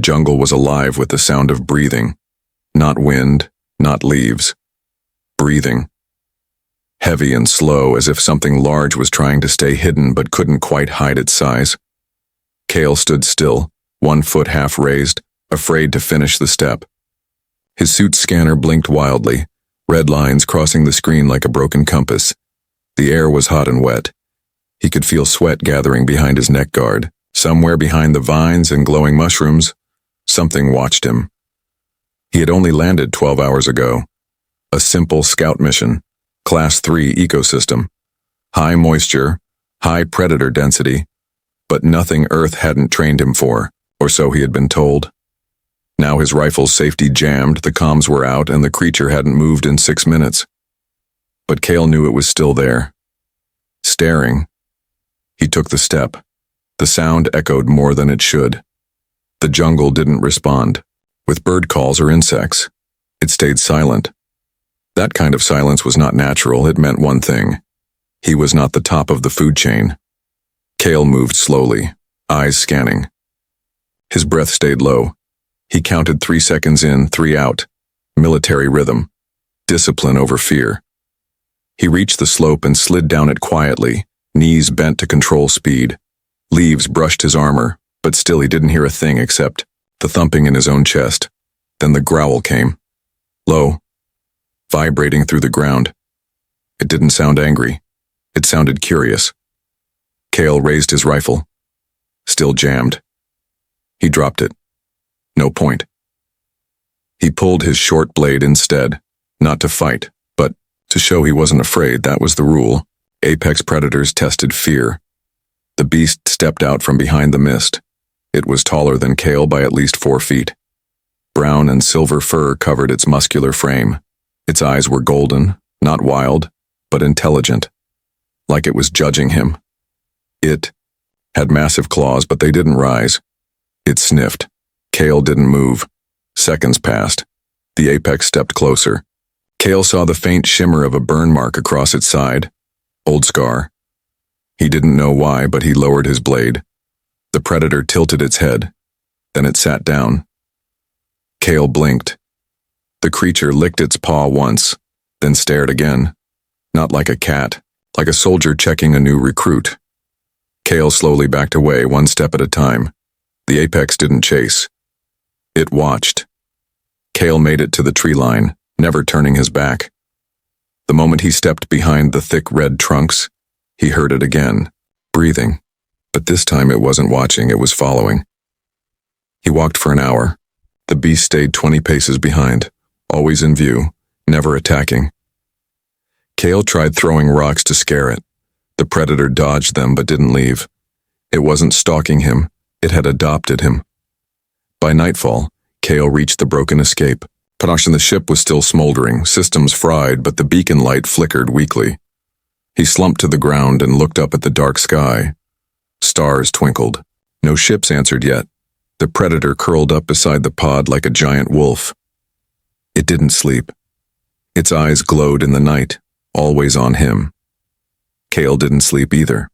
jungle was alive with the sound of breathing. Not wind, not leaves. Breathing. Heavy and slow, as if something large was trying to stay hidden but couldn't quite hide its size. Cale stood still, one foot half raised, afraid to finish the step. His suit's scanner blinked wildly, red lines crossing the screen like a broken compass. The air was hot and wet. He could feel sweat gathering behind his neck guard. Somewhere behind the vines and glowing mushrooms, something watched him. He had only landed 12 hours ago. A simple scout mission, Class 3 ecosystem. High moisture, high predator density, but nothing Earth hadn't trained him for, or so he had been told. Now his rifle's safety jammed, the comms were out, and the creature hadn't moved in 6 minutes. But Cale knew it was still there. Staring. He took the step. The sound echoed more than it should. The jungle didn't respond. With bird calls or insects, it stayed silent. That kind of silence was not natural. It meant one thing. He was not the top of the food chain. Cale moved slowly, eyes scanning. His breath stayed low. He counted 3 seconds in, 3 out. Military rhythm. Discipline over fear. He reached the slope and slid down it quietly, knees bent to control speed. Leaves brushed his armor, but still he didn't hear a thing except the thumping in his own chest. Then the growl came. Low. Vibrating through the ground. It didn't sound angry. It sounded curious. Cale raised his rifle. Still jammed. He dropped it. No point. He pulled his short blade instead, not to fight, but to show he wasn't afraid. That was the rule. Apex predators tested fear. The beast stepped out from behind the mist. It was taller than Cale by at least 4 feet. Brown and silver fur covered its muscular frame. Its eyes were golden, not wild, but intelligent, like it was judging him. It had massive claws, but they didn't rise. It sniffed. Cale didn't move. Seconds passed. The apex stepped closer. Cale saw the faint shimmer of a burn mark across its side. Old scar. He didn't know why, but he lowered his blade. The predator tilted its head. Then it sat down. Cale blinked. The creature licked its paw once, then stared again. Not like a cat, like a soldier checking a new recruit. Cale slowly backed away, 1 step at a time. The apex didn't chase. It watched. Cale made it to the tree line, never turning his back. The moment he stepped behind the thick red trunks, he heard it again, breathing. But this time it wasn't watching, it was following. He walked for an hour. The beast stayed 20 paces behind, always in view, never attacking. Cale tried throwing rocks to scare it. The predator dodged them but didn't leave. It wasn't stalking him, it had adopted him. By nightfall, Cale reached the broken escape. The ship was still smoldering, systems fried, but the beacon light flickered weakly. He slumped to the ground and looked up at the dark sky. Stars twinkled. No ships answered yet. The predator curled up beside the pod like a giant wolf. It didn't sleep. Its eyes glowed in the night, always on him. Cale didn't sleep either.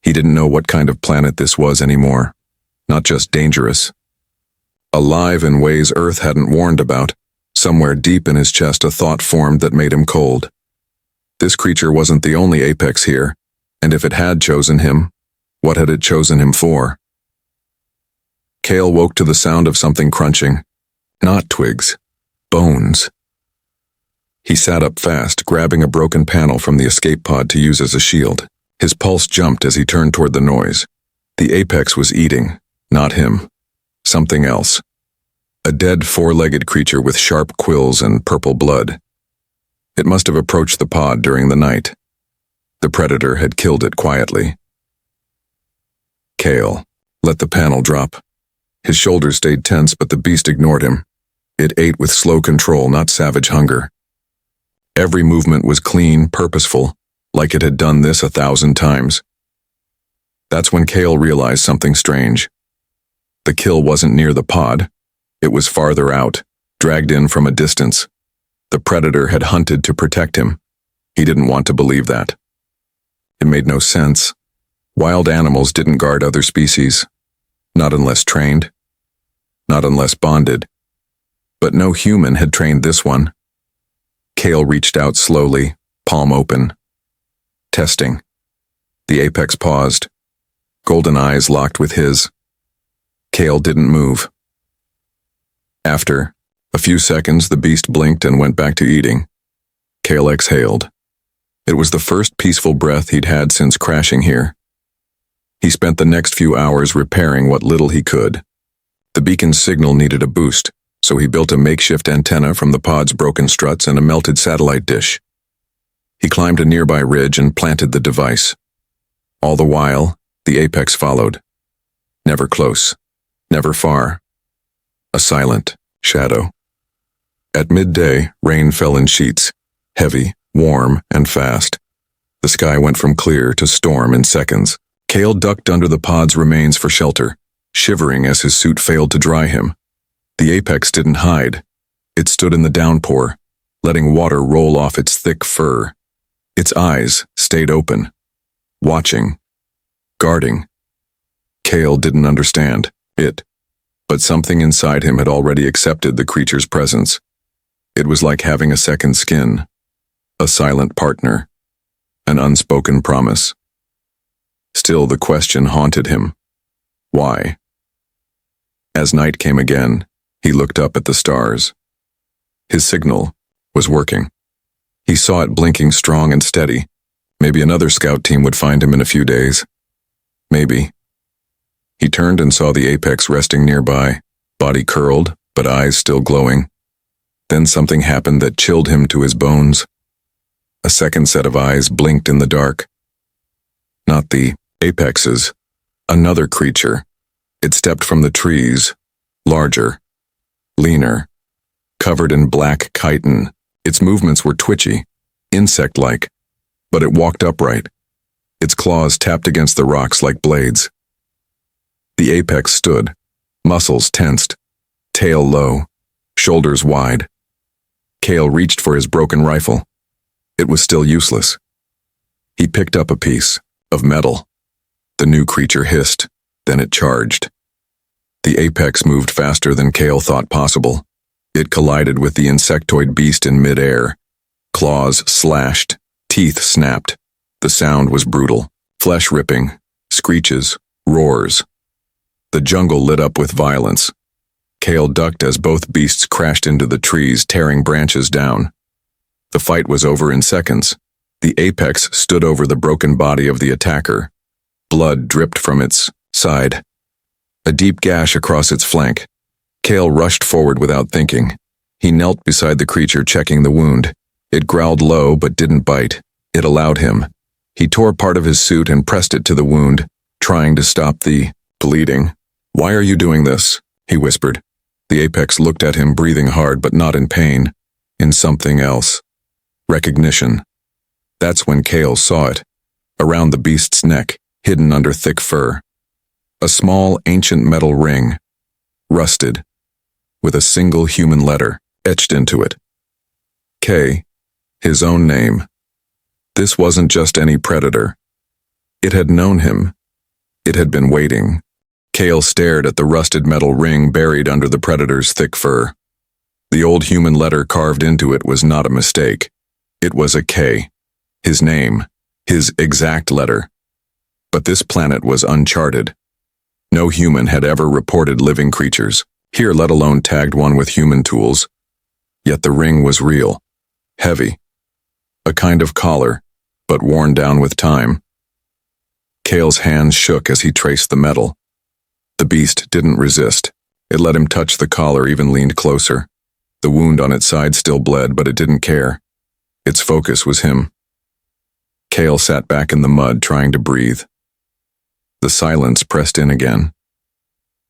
He didn't know what kind of planet this was anymore. Not just dangerous. Alive in ways Earth hadn't warned about. Somewhere deep in his chest a thought formed that made him cold. This creature wasn't the only apex here, and if it had chosen him, what had it chosen him for? Cale woke to the sound of something crunching. Not twigs. Bones. He sat up fast, grabbing a broken panel from the escape pod to use as a shield. His pulse jumped as he turned toward the noise. The apex was eating, not him. Something else. A dead 4-legged creature with sharp quills and purple blood. It must have approached the pod during the night. The predator had killed it quietly. Cale let the panel drop. His shoulders stayed tense, but the beast ignored him. It ate with slow control, not savage hunger. Every movement was clean, purposeful, like it had done this 1,000 times. That's when Cale realized something strange. The kill wasn't near the pod. It was farther out, dragged in from a distance. The predator had hunted to protect him. He didn't want to believe that. It made no sense. Wild animals didn't guard other species. Not unless trained. not unless bonded. But no human had trained this one. Kale reached out slowly, palm open. Testing. The apex paused. Golden eyes locked with his. Kale didn't move. After a few seconds, the beast blinked and went back to eating. Kale exhaled. It was the first peaceful breath he'd had since crashing here. He spent the next few hours repairing what little he could. The beacon's signal needed a boost, so he built a makeshift antenna from the pod's broken struts and a melted satellite dish. He climbed a nearby ridge and planted the device. All the while, the apex followed. Never close, never far. A silent shadow. At midday, rain fell in sheets, heavy, warm, and fast. The sky went from clear to storm in seconds. Kale ducked under the pod's remains for shelter, shivering as his suit failed to dry him. The apex didn't hide. It stood in the downpour, letting water roll off its thick fur. Its eyes stayed open, watching, guarding. Kale didn't understand it, but something inside him had already accepted the creature's presence. It was like having a second skin, a silent partner, an unspoken promise. Still, the question haunted him. Why? As night came again, he looked up at the stars. His signal was working. He saw it blinking strong and steady. Maybe another scout team would find him in a few days. Maybe. He turned and saw the apex resting nearby, body curled, but eyes still glowing. Then something happened that chilled him to his bones. A second set of eyes blinked in the dark. Not the apex's, another creature. It stepped from the trees, larger, leaner, covered in black chitin. Its movements were twitchy, insect-like, but it walked upright. Its claws tapped against the rocks like blades. The apex stood, muscles tensed, tail low, shoulders wide. Kale reached for his broken rifle. It was still useless. He picked up a piece of metal. The new creature hissed, then it charged. The apex moved faster than Kale thought possible. It collided with the insectoid beast in midair. Claws slashed, teeth snapped. The sound was brutal, flesh ripping, screeches, roars. The jungle lit up with violence. Kale ducked as both beasts crashed into the trees, tearing branches down. The fight was over in seconds. The apex stood over the broken body of the attacker. Blood dripped from its side. A deep gash across its flank. Kale rushed forward without thinking. He knelt beside the creature, checking the wound. It growled low but didn't bite. It allowed him. He tore part of his suit and pressed it to the wound, trying to stop the bleeding. "Why are you doing this?" he whispered. The apex looked at him, breathing hard but not in pain. In something else. Recognition. That's when Kale saw it. Around the beast's neck, hidden under thick fur. A small, ancient metal ring. Rusted. With a single human letter etched into it. K. His own name. This wasn't just any predator. It had known him. It had been waiting. Kale stared at the rusted metal ring buried under the predator's thick fur. The old human letter carved into it was not a mistake. It was a K. His name. His exact letter. But this planet was uncharted. No human had ever reported living creatures, here let alone tagged one with human tools. Yet the ring was real. Heavy. A kind of collar, but worn down with time. Kale's hands shook as he traced the metal. The beast didn't resist. It let him touch the collar, even leaned closer. The wound on its side still bled, but it didn't care. Its focus was him. Kale sat back in the mud, trying to breathe. The silence pressed in again.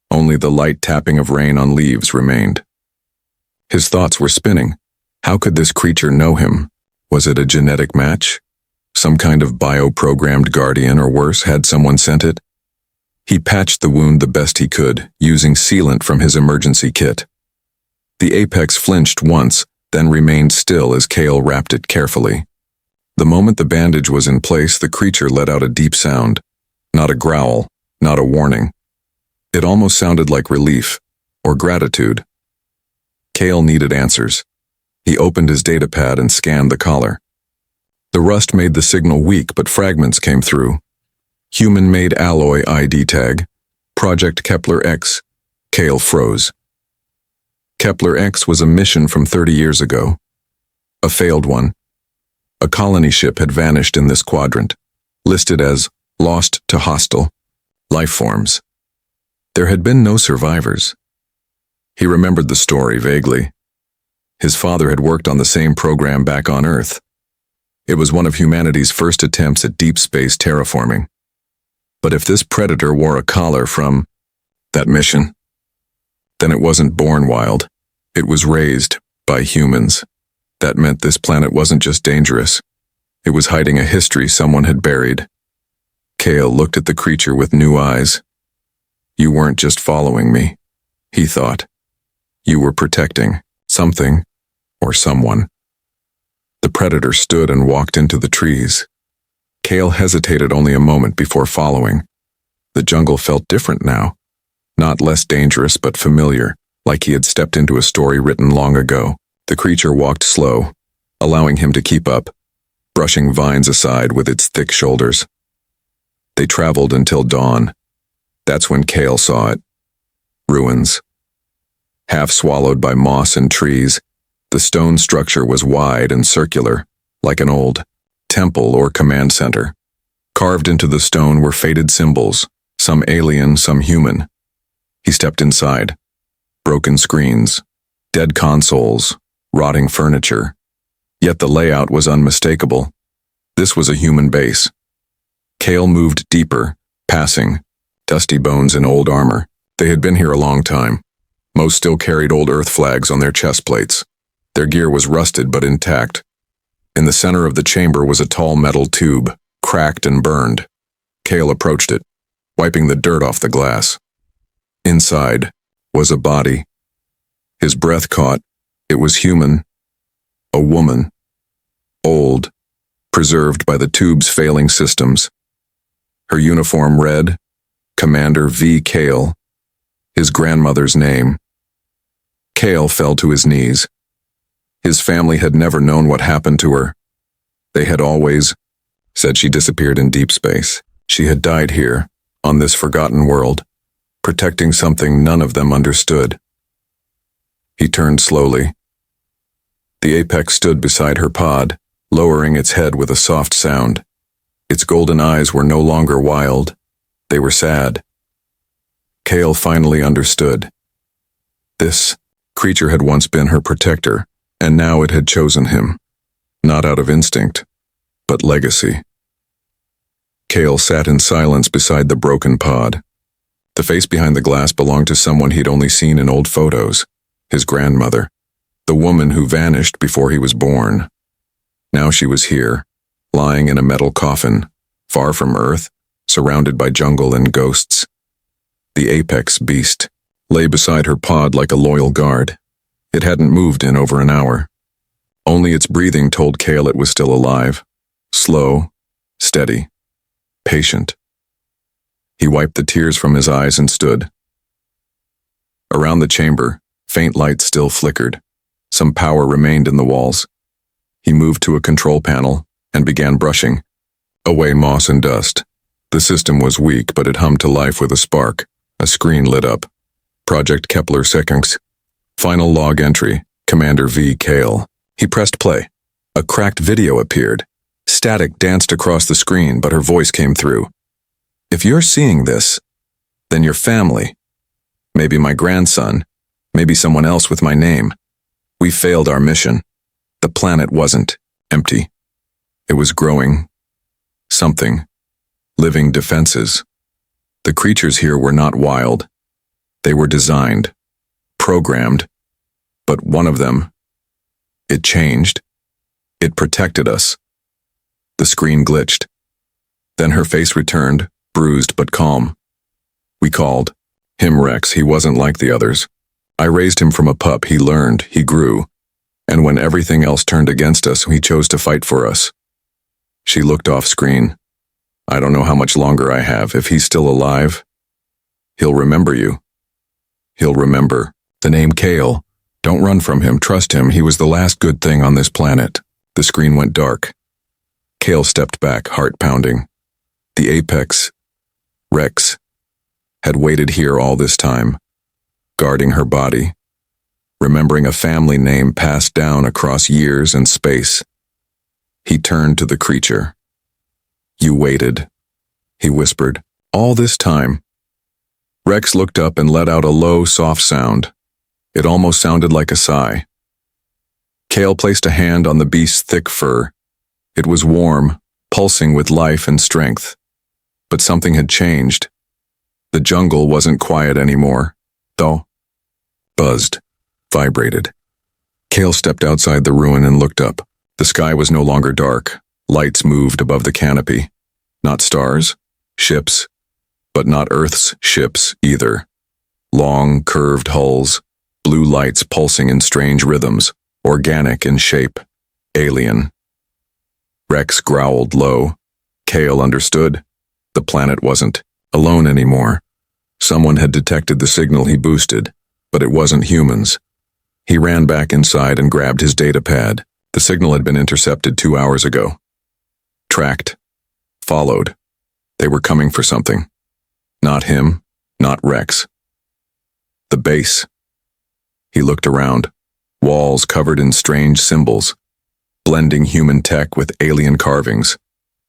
Only the light tapping of rain on leaves remained. His thoughts were spinning. How could this creature know him? Was it a genetic match? Some kind of bio-programmed guardian, or worse, had someone sent it? He patched the wound the best he could, using sealant from his emergency kit. The apex flinched once, then remained still as Kale wrapped it carefully. The moment the bandage was in place, the creature let out a deep sound. Not a growl, not a warning. It almost sounded like relief, or gratitude? Kale needed answers. He opened his datapad and scanned the collar. The rust made the signal weak, but fragments came through. Human-made alloy ID tag. Project Kepler X. Kale froze. Kepler X was a mission from 30 years ago. A failed one. A colony ship had vanished in this quadrant, listed as lost to hostile life forms. There had been no survivors. He remembered the story vaguely. His father had worked on the same program back on Earth. It was one of humanity's first attempts at deep space terraforming. But if this predator wore a collar from that mission, then it wasn't born wild. It was raised by humans. That meant this planet wasn't just dangerous. It was hiding a history someone had buried. Kale looked at the creature with new eyes. You weren't just following me, he thought. You were protecting something or someone. The predator stood and walked into the trees. Kale hesitated only a moment before following. The jungle felt different now. Not less dangerous, but familiar, like he had stepped into a story written long ago. The creature walked slow, allowing him to keep up, brushing vines aside with its thick shoulders. They traveled until dawn. That's when Kale saw it. Ruins. Half swallowed by moss and trees, the stone structure was wide and circular, like an old temple or command center. Carved into the stone were faded symbols, some alien, some human. He stepped inside. Broken screens, dead consoles, rotting furniture. Yet the layout was unmistakable. This was a human base. Kale moved deeper, passing dusty bones in old armor. They had been here a long time. Most still carried old Earth flags on their chest plates. Their gear was rusted but intact. In the center of the chamber was a tall metal tube, cracked and burned. Kale approached it, wiping the dirt off the glass. Inside was a body. His breath caught. It was human. A woman. Old, preserved by the tube's failing systems. Her uniform read, Commander V. Kale, his grandmother's name. Kale fell to his knees. His family had never known what happened to her. They had always said she disappeared in deep space. She had died here, on this forgotten world, protecting something none of them understood. He turned slowly. The apex stood beside her pod, lowering its head with a soft sound. Its golden eyes were no longer wild. They were sad. Kale finally understood. This creature had once been her protector, and now it had chosen him, not out of instinct, but legacy. Kale sat in silence beside the broken pod. The face behind the glass belonged to someone he'd only seen in old photos, his grandmother, the woman who vanished before he was born. Now she was here, lying in a metal coffin, far from Earth, surrounded by jungle and ghosts. The apex beast lay beside her pod like a loyal guard. It hadn't moved in over an hour. Only its breathing told Kale it was still alive. Slow, steady, patient. He wiped the tears from his eyes and stood. Around the chamber, faint light still flickered. Some power remained in the walls. He moved to a control panel and began brushing away moss and dust. The system was weak, but it hummed to life with a spark. A screen lit up. Project Kepler Seconds. Final log entry, Commander V. Kale. He pressed play. A cracked video appeared. Static danced across the screen, but her voice came through. If you're seeing this, then your family, maybe my grandson, maybe someone else with my name. We failed our mission. The planet wasn't empty. It was growing. Something. Living defenses. The creatures here were not wild. They were designed, programmed, but one of them, it changed. It protected us. The screen glitched. Then her face returned, bruised but calm. We called him Rex. He wasn't like the others. I raised him from a pup. He learned, he grew. And when everything else turned against us, he chose to fight for us. She looked off screen. I don't know how much longer I have. If he's still alive, he'll remember you. He'll remember. The name Kale. Don't run from him, trust him, he was the last good thing on this planet. The screen went dark. Kale stepped back, heart pounding. The apex, Rex, had waited here all this time, guarding her body, remembering a family name passed down across years and space. He turned to the creature. You waited, he whispered, all this time. Rex looked up and let out a low, soft sound. It almost sounded like a sigh. Kale placed a hand on the beast's thick fur. It was warm, pulsing with life and strength. But something had changed. The jungle wasn't quiet anymore, though. Buzzed, vibrated. Kale stepped outside the ruin and looked up. The sky was no longer dark. Lights moved above the canopy. Not stars, ships, but not Earth's ships either. Long, curved hulls, blue lights pulsing in strange rhythms, organic in shape, alien. Rex growled low. Kale understood. The planet wasn't alone anymore. Someone had detected the signal he boosted, but it wasn't humans. He ran back inside and grabbed his data pad. The signal had been intercepted 2 hours ago. Tracked. Followed. They were coming for something. Not him, not Rex. The base. He looked around. Walls covered in strange symbols, blending human tech with alien carvings.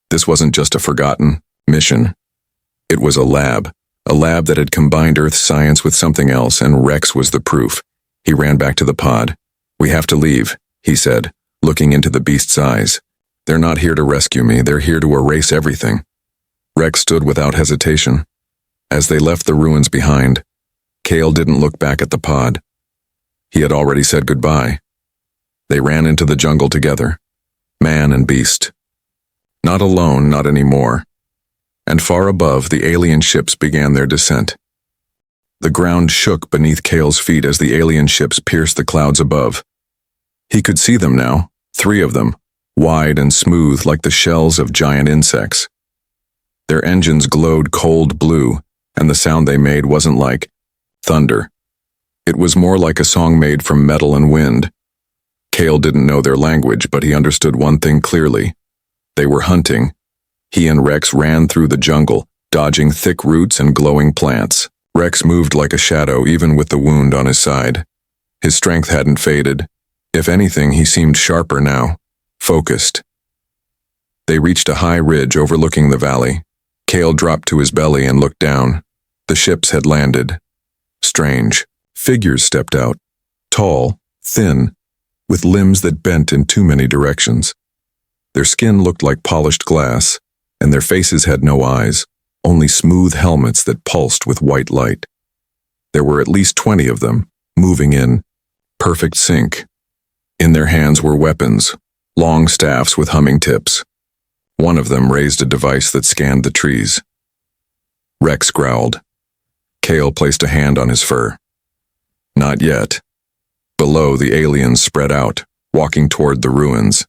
This wasn't just a forgotten mission. It was a lab that had combined Earth science with something else, and Rex was the proof. He ran back to the pod. We have to leave, he said, looking into the beast's eyes. They're not here to rescue me, they're here to erase everything. Rex stood without hesitation. As they left the ruins behind, Kale didn't look back at the pod. He had already said goodbye. They ran into the jungle together, man and beast. Not alone, not anymore. And far above, the alien ships began their descent. The ground shook beneath Kale's feet as the alien ships pierced the clouds above. He could see them now, 3 of them, wide and smooth like the shells of giant insects. Their engines glowed cold blue, and the sound they made wasn't like thunder. It was more like a song made from metal and wind. Kale didn't know their language, but he understood one thing clearly. They were hunting. He and Rex ran through the jungle, dodging thick roots and glowing plants. Rex moved like a shadow even with the wound on his side. His strength hadn't faded. If anything, he seemed sharper now, focused. They reached a high ridge overlooking the valley. Kale dropped to his belly and looked down. The ships had landed. Strange. Figures stepped out. Tall, thin, with limbs that bent in too many directions. Their skin looked like polished glass, and their faces had no eyes, only smooth helmets that pulsed with white light. There were at least 20 of them, moving in perfect sync. In their hands were weapons, long staffs with humming tips. One of them raised a device that scanned the trees. Rex growled. Kale placed a hand on his fur. Not yet. Below, the aliens spread out, walking toward the ruins.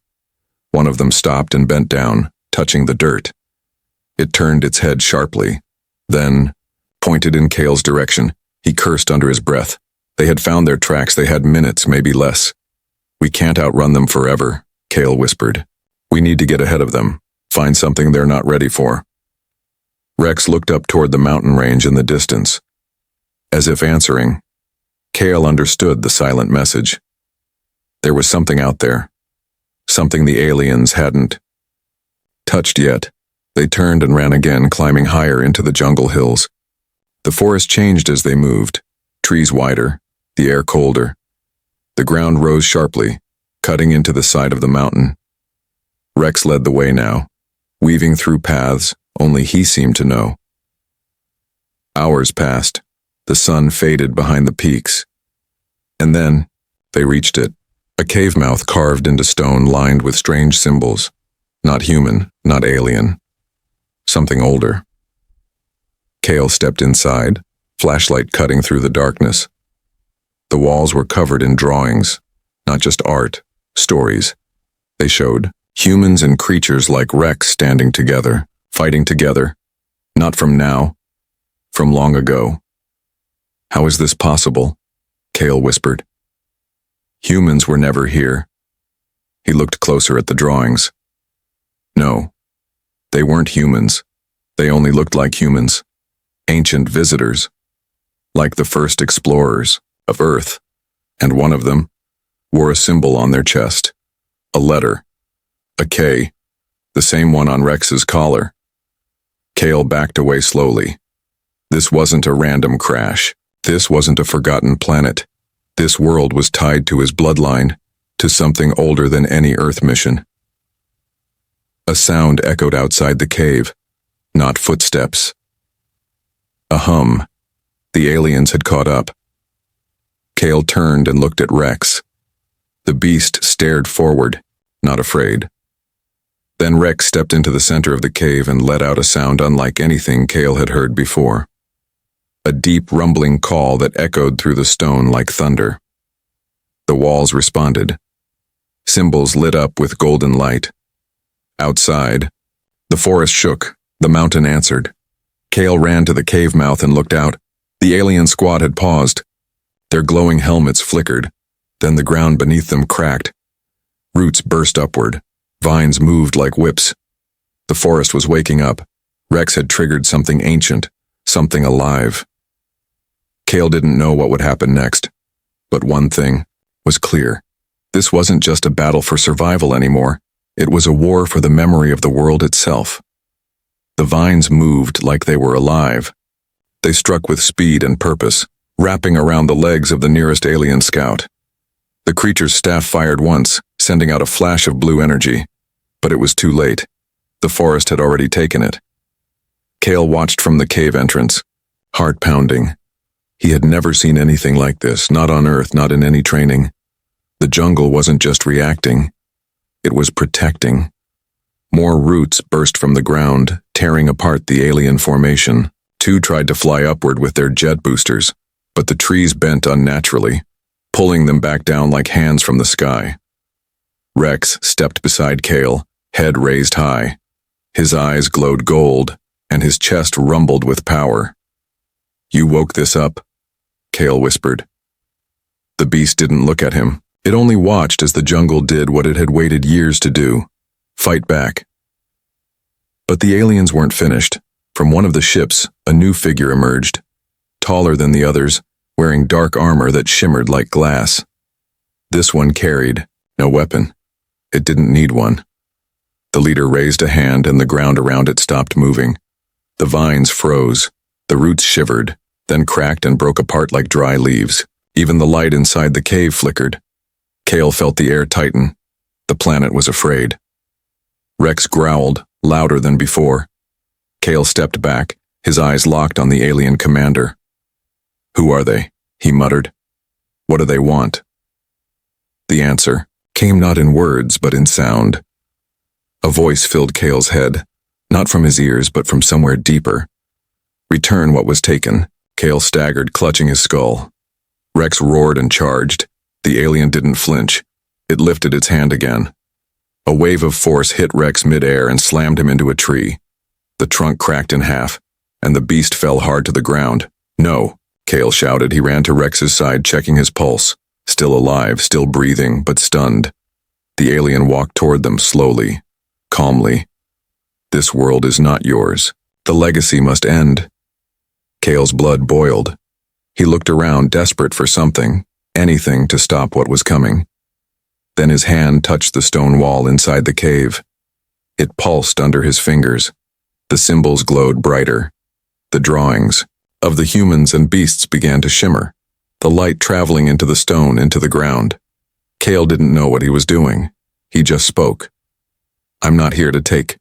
One of them stopped and bent down, touching the dirt. It turned its head sharply, then pointed in Kale's direction. He cursed under his breath. They had found their tracks. They had minutes, maybe less. We can't outrun them forever, Kale whispered. We need to get ahead of them, find something they're not ready for. Rex looked up toward the mountain range in the distance. As if answering, Kale understood the silent message. There was something out there, something the aliens hadn't touched yet. They turned and ran again, climbing higher into the jungle hills. The forest changed as they moved, trees wider, the air colder. The ground rose sharply, cutting into the side of the mountain. Rex led the way now, weaving through paths only he seemed to know. Hours passed. The sun faded behind the peaks. And then, they reached it. A cave mouth carved into stone lined with strange symbols. Not human, not alien. Something older. Kale stepped inside, flashlight cutting through the darkness. The walls were covered in drawings, not just art, stories. They showed humans and creatures like Rex standing together, fighting together. Not from now, from long ago. How is this possible? Kale whispered. Humans were never here. He looked closer at the drawings. No, they weren't humans. They only looked like humans. Ancient visitors. Like the first explorers of Earth. And one of them wore a symbol on their chest. A letter. A K. The same one on Rex's collar. Kale backed away slowly. This wasn't a random crash. This wasn't a forgotten planet. This world was tied to his bloodline, to something older than any Earth mission. A sound echoed outside the cave. Not footsteps. A hum. The aliens had caught up. Kale turned and looked at Rex. The beast stared forward, not afraid. Then Rex stepped into the center of the cave and let out a sound unlike anything Kale had heard before. A deep rumbling call that echoed through the stone like thunder. The walls responded. Symbols lit up with golden light. Outside, the forest shook. The mountain answered. Kale ran to the cave mouth and looked out. The alien squad had paused. Their glowing helmets flickered. Then the ground beneath them cracked. Roots burst upward. Vines moved like whips. The forest was waking up. Rex had triggered something ancient, something alive. Kale didn't know what would happen next. But one thing was clear. This wasn't just a battle for survival anymore. It was a war for the memory of the world itself. The vines moved like they were alive. They struck with speed and purpose, wrapping around the legs of the nearest alien scout. The creature's staff fired once, sending out a flash of blue energy. But it was too late. The forest had already taken it. Kale watched from the cave entrance, heart pounding. He had never seen anything like this, not on Earth, not in any training. The jungle wasn't just reacting. It was protecting. More roots burst from the ground, tearing apart the alien formation. Two tried to fly upward with their jet boosters, but the trees bent unnaturally, pulling them back down like hands from the sky. Rex stepped beside Kale, head raised high. His eyes glowed gold, and his chest rumbled with power. You woke this up, Kale whispered. The beast didn't look at him. It only watched as the jungle did what it had waited years to do. Fight back. But the aliens weren't finished. From one of the ships, a new figure emerged, taller than the others, wearing dark armor that shimmered like glass. This one carried no weapon. It didn't need one. The leader raised a hand and the ground around it stopped moving. The vines froze, the roots shivered, then cracked and broke apart like dry leaves. Even the light inside the cave flickered. Kale felt the air tighten. The planet was afraid. Rex growled, louder than before. Kale stepped back, his eyes locked on the alien commander. Who are they? He muttered. What do they want? The answer came not in words but in sound. A voice filled Kale's head, not from his ears but from somewhere deeper. Return what was taken. Kale staggered, clutching his skull. Rex roared and charged. The alien didn't flinch. It lifted its hand again. A wave of force hit Rex midair and slammed him into a tree. The trunk cracked in half, and the beast fell hard to the ground. No, Kale shouted. He ran to Rex's side, checking his pulse. Still alive, still breathing, but stunned. The alien walked toward them slowly, calmly. This world is not yours. The legacy must end. Kale's blood boiled. He looked around, desperate for something, anything to stop what was coming. Then his hand touched the stone wall inside the cave. It pulsed under his fingers. The symbols glowed brighter. The drawings of the humans and beasts began to shimmer, the light traveling into the stone, into the ground. Kale didn't know what he was doing. He just spoke. I'm not here to take.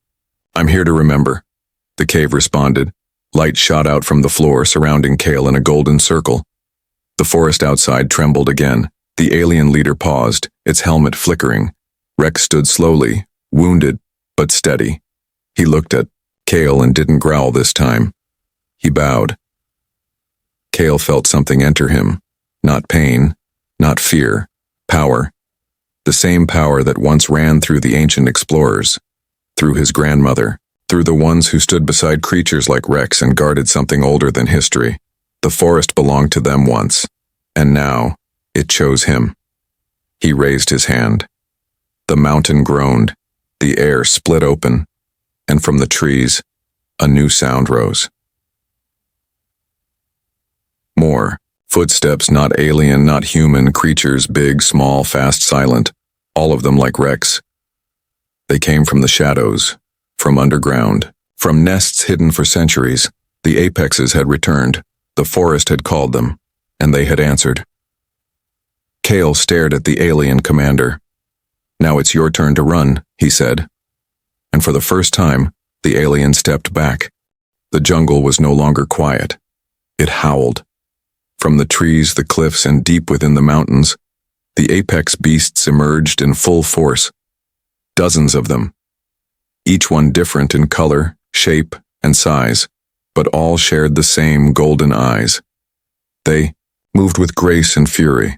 I'm here to remember. The cave responded. Light shot out from the floor, surrounding Kale in a golden circle. The forest outside trembled again. The alien leader paused, its helmet flickering. Rex stood slowly, wounded, but steady. He looked at Kale and didn't growl this time. He bowed. Kale felt something enter him. Not pain, not fear, power. The same power that once ran through the ancient explorers, through his grandmother, through the ones who stood beside creatures like Rex and guarded something older than history. The forest belonged to them once, and now it chose him. He raised his hand. The mountain groaned, the air split open, and from the trees, a new sound rose. More. Footsteps, not alien, not human, creatures, big, small, fast, silent, all of them like Rex. They came from the shadows, from underground, from nests hidden for centuries. The apexes had returned, the forest had called them, and they had answered. Kale stared at the alien commander. "Now it's your turn to run," he said. And for the first time, the alien stepped back. The jungle was no longer quiet. It howled. From the trees, the cliffs, and deep within the mountains, the apex beasts emerged in full force. Dozens of them. Each one different in color, shape, and size, but all shared the same golden eyes. They moved with grace and fury,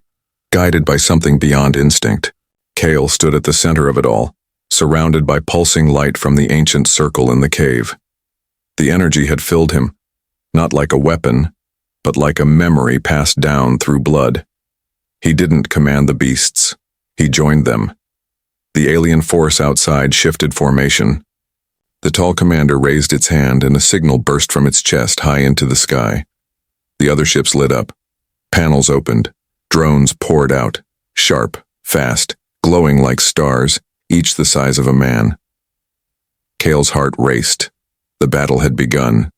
guided by something beyond instinct. Kale stood at the center of it all, surrounded by pulsing light from the ancient circle in the cave. The energy had filled him, not like a weapon, but like a memory passed down through blood. He didn't command the beasts. He joined them. The alien force outside shifted formation. The tall commander raised its hand and a signal burst from its chest high into the sky. The other ships lit up. Panels opened. Drones poured out, sharp, fast, glowing like stars, each the size of a man. Kale's heart raced. The battle had begun.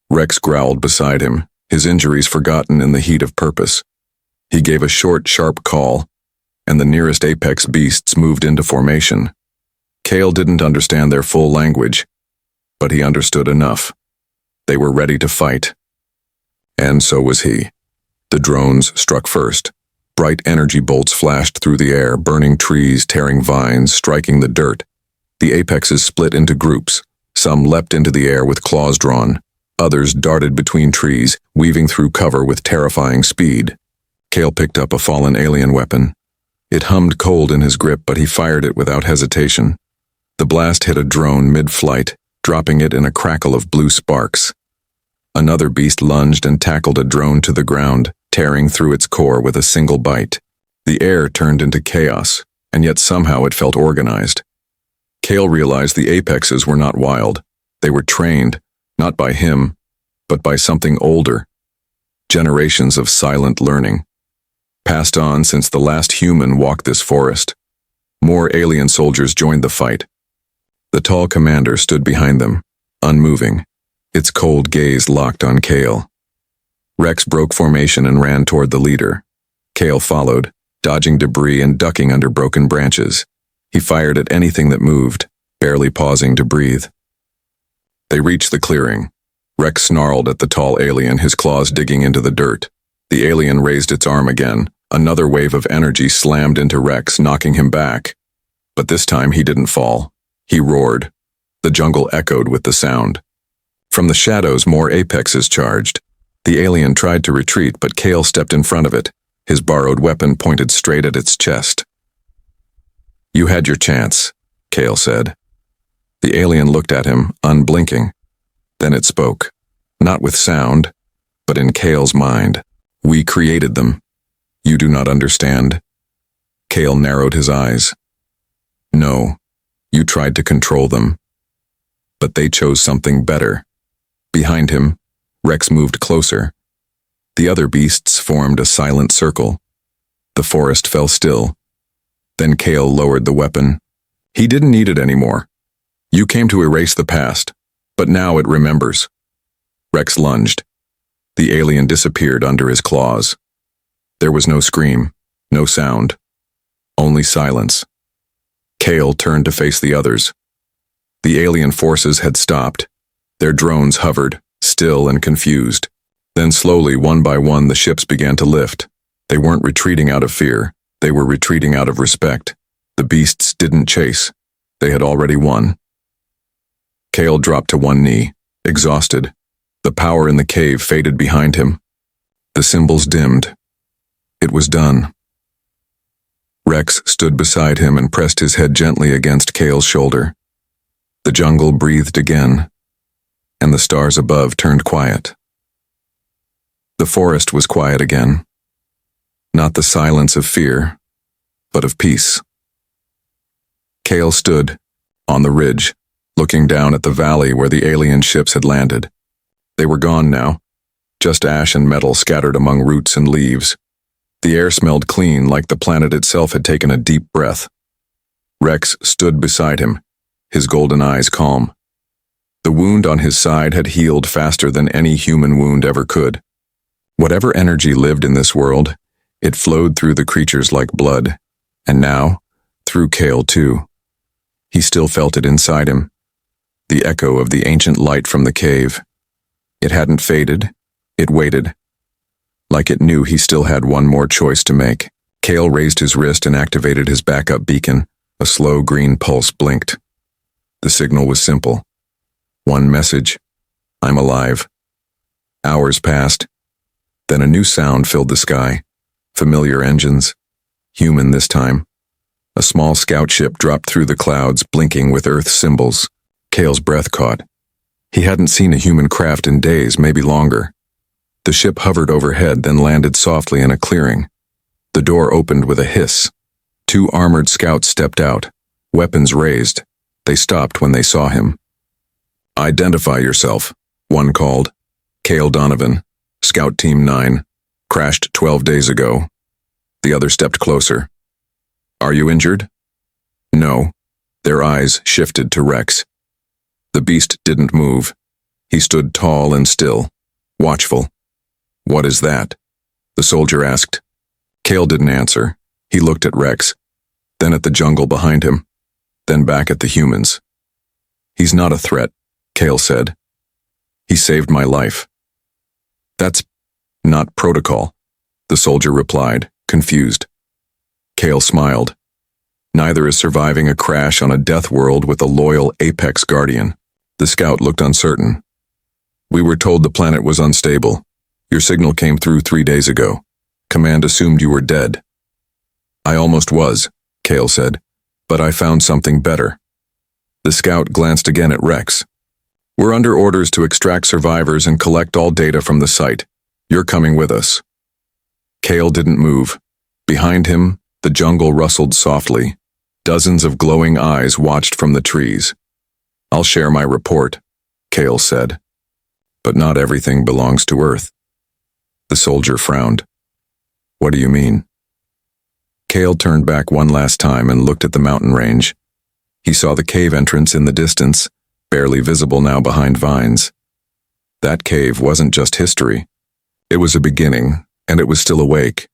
Rex growled beside him, his injuries forgotten in the heat of purpose. He gave a short, sharp call, and the nearest apex beasts moved into formation. Kale didn't understand their full language, but he understood enough. They were ready to fight. And so was he. The drones struck first. Bright energy bolts flashed through the air, burning trees, tearing vines, striking the dirt. The apexes split into groups. Some leapt into the air with claws drawn. Others darted between trees, weaving through cover with terrifying speed. Kale picked up a fallen alien weapon. It hummed cold in his grip, but he fired it without hesitation. The blast hit a drone mid-flight, dropping it in a crackle of blue sparks. Another beast lunged and tackled a drone to the ground, tearing through its core with a single bite. The air turned into chaos, and yet somehow it felt organized. Kale realized the apexes were not wild. They were trained, not by him, but by something older. Generations of silent learning. Passed on since the last human walked this forest. More alien soldiers joined the fight. The tall commander stood behind them, unmoving, its cold gaze locked on Kale. Rex broke formation and ran toward the leader. Kale followed, dodging debris and ducking under broken branches. He fired at anything that moved, barely pausing to breathe. They reached the clearing. Rex snarled at the tall alien, his claws digging into the dirt. The alien raised its arm again. Another wave of energy slammed into Rex, knocking him back. But this time he didn't fall. He roared. The jungle echoed with the sound. From the shadows, more apexes charged. The alien tried to retreat, but Kale stepped in front of it, his borrowed weapon pointed straight at its chest. "You had your chance," Kale said. The alien looked at him, unblinking. Then it spoke, not with sound, but in Kale's mind. "We created them. You do not understand." Kale narrowed his eyes. "No, you tried to control them. But they chose something better." Behind him, Rex moved closer. The other beasts formed a silent circle. The forest fell still. Then Kale lowered the weapon. He didn't need it anymore. "You came to erase the past, but now it remembers." Rex lunged. The alien disappeared under his claws. There was no scream, no sound, only silence. Kale turned to face the others. The alien forces had stopped. Their drones hovered, still and confused. Then slowly, one by one, the ships began to lift. They weren't retreating out of fear. They were retreating out of respect. The beasts didn't chase. They had already won. Kale dropped to one knee, exhausted. The power in the cave faded behind him. The symbols dimmed. It was done. Rex stood beside him and pressed his head gently against Kale's shoulder. The jungle breathed again, and the stars above turned quiet. The forest was quiet again. Not the silence of fear, but of peace. Cale stood, on the ridge, looking down at the valley where the alien ships had landed. They were gone now, just ash and metal scattered among roots and leaves. The air smelled clean, like the planet itself had taken a deep breath. Rex stood beside him, his golden eyes calm. The wound on his side had healed faster than any human wound ever could. Whatever energy lived in this world, it flowed through the creatures like blood, and now, through Cale too. He still felt it inside him, the echo of the ancient light from the cave. It hadn't faded, it waited. Like it knew he still had one more choice to make. Cale raised his wrist and activated his backup beacon. A slow green pulse blinked. The signal was simple. One message: I'm alive. Hours passed. Then a new sound filled the sky. Familiar engines. Human this time. A small scout ship dropped through the clouds, blinking with Earth symbols. Cale's breath caught. He hadn't seen a human craft in days, maybe longer. The ship hovered overhead, then landed softly in a clearing. The door opened with a hiss. 2 armored scouts stepped out, weapons raised. They stopped when they saw him. Identify yourself, one called. Cale Donovan, Scout Team 9, crashed 12 days ago. The other stepped closer. Are you injured? No. Their eyes shifted to Rex. The beast didn't move. He stood tall and still, watchful. What is that? The soldier asked. Cale didn't answer. He looked at Rex, then at the jungle behind him, then back at the humans. He's not a threat, Cale said. He saved my life. That's not protocol, the soldier replied, confused. Cale smiled. Neither is surviving a crash on a death world with a loyal apex guardian. The scout looked uncertain. We were told the planet was unstable. Your signal came through 3 days ago. Command assumed you were dead. I almost was, Cale said, but I found something better. The scout glanced again at Rex. We're under orders to extract survivors and collect all data from the site. You're coming with us. Cale didn't move. Behind him, the jungle rustled softly. Dozens of glowing eyes watched from the trees. I'll share my report, Cale said. But not everything belongs to Earth. The soldier frowned. What do you mean? Cale turned back one last time and looked at the mountain range. He saw the cave entrance in the distance, barely visible now behind vines. That cave wasn't just history. It was a beginning, and it was still awake.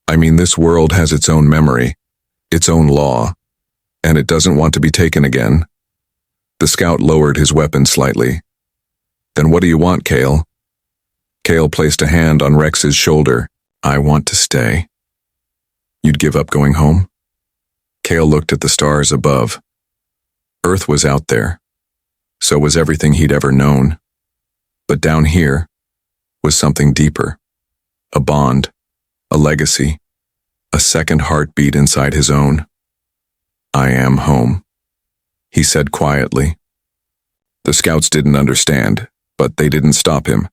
I mean, this world has its own memory, its own law, and it doesn't want to be taken again. The scout lowered his weapon slightly. Then what do you want, Cale? Cale placed a hand on Rex's shoulder. I want to stay. You'd give up going home? Cale looked at the stars above. Earth was out there. So was everything he'd ever known. But down here was something deeper. A bond, a legacy, a second heartbeat inside his own. I am home, he said quietly. The scouts didn't understand, but they didn't stop him.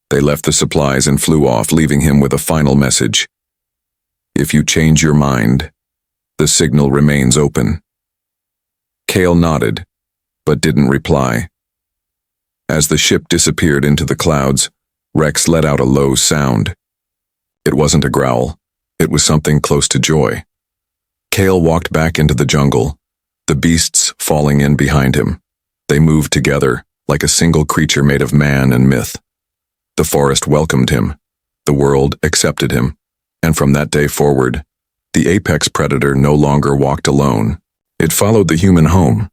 They left the supplies and flew off, leaving him with a final message. If you change your mind, the signal remains open. Cale nodded, but didn't reply. As the ship disappeared into the clouds, Rex let out a low sound. It wasn't a growl. It was something close to joy. Cale walked back into the jungle, the beasts falling in behind him. They moved together, like a single creature made of man and myth. The forest welcomed him. The world accepted him. And from that day forward, the apex predator no longer walked alone. It followed the human home,